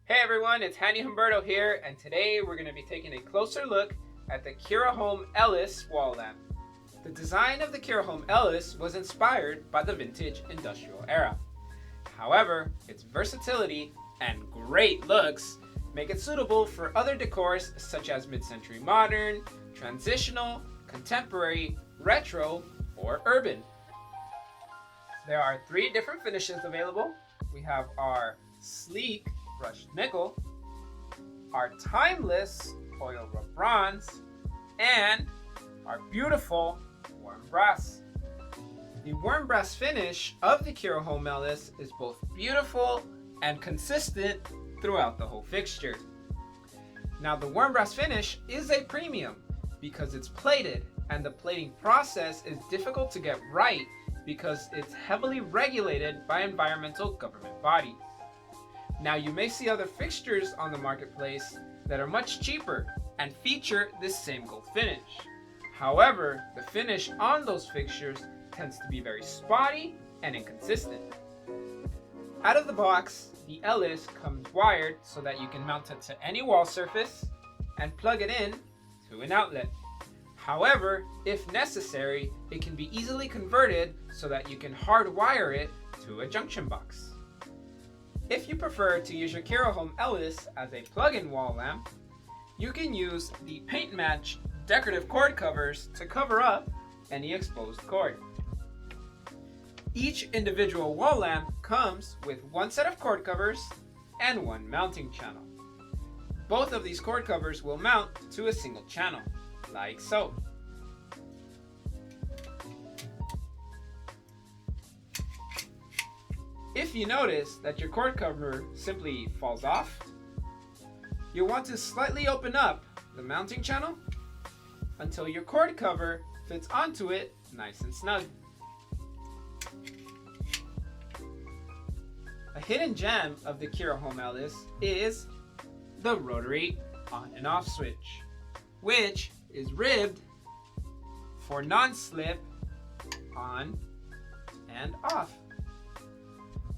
Hey everyone, it's Hanny Humberto here, and today we're going to be taking a closer look at the Kira Home Ellis wall lamp. The design of the Kira Home Ellis was inspired by the vintage industrial era. However, its versatility and great looks make it suitable for other decors such as mid-century modern, transitional, contemporary, retro, or urban. There are 3 different finishes available. We have our sleek brushed nickel, our timeless oil rub bronze, and our beautiful warm brass. The warm brass finish of the Kira Home Ellis is both beautiful and consistent throughout the whole fixture. Now the warm brass finish is a premium because it's plated, and the plating process is difficult to get right because it's heavily regulated by environmental government bodies. Now you may see other fixtures on the marketplace that are much cheaper and feature this same gold finish. However, the finish on those fixtures tends to be very spotty and inconsistent. Out of the box, the Ellis comes wired so that you can mount it to any wall surface and plug it in to an outlet. However, if necessary, it can be easily converted so that you can hardwire it to a junction box. If you prefer to use your Kira Home Ellis as a plug-in wall lamp, you can use the paint match decorative cord covers to cover up any exposed cord. Each individual wall lamp comes with 1 set of cord covers and 1 mounting channel. Both of these cord covers will mount to a single channel, like so. If you notice that your cord cover simply falls off, you'll want to slightly open up the mounting channel until your cord cover fits onto it nice and snug. A hidden gem of the Kira Home Ellis is the rotary on and off switch, which is ribbed for non-slip on and off.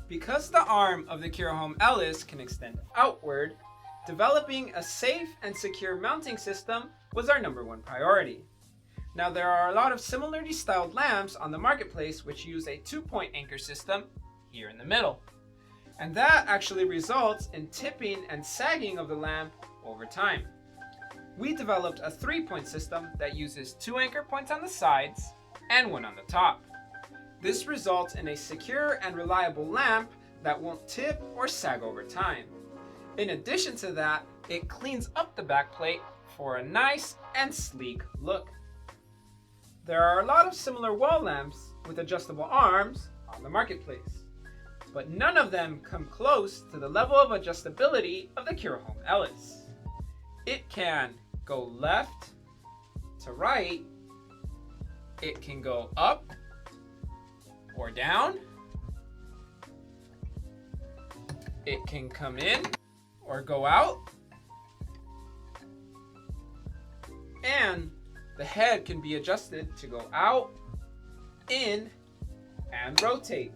Because the arm of the Kira Home Ellis can extend outward, developing a safe and secure mounting system was our #1 priority. Now there are a lot of similarly styled lamps on the marketplace which use a 2-point anchor system here in the middle. And that actually results in tipping and sagging of the lamp over time. We developed a 3-point system that uses 2 anchor points on the sides and 1 on the top. This results in a secure and reliable lamp that won't tip or sag over time. In addition to that, it cleans up the backplate for a nice and sleek look. There are a lot of similar wall lamps with adjustable arms on the marketplace, but none of them come close to the level of adjustability of the Kira Home Ellis. It can go left to right, it can go up or down, it can come in or go out, and the head can be adjusted to go out, in, and rotate.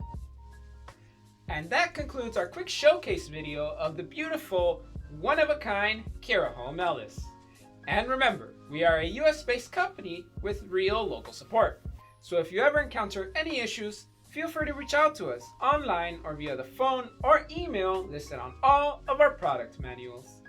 And that concludes our quick showcase video of the beautiful, one-of-a-kind Kira Home Ellis. And remember, we are a US-based company with real local support. So if you ever encounter any issues, feel free to reach out to us online or via the phone or email listed on all of our product manuals.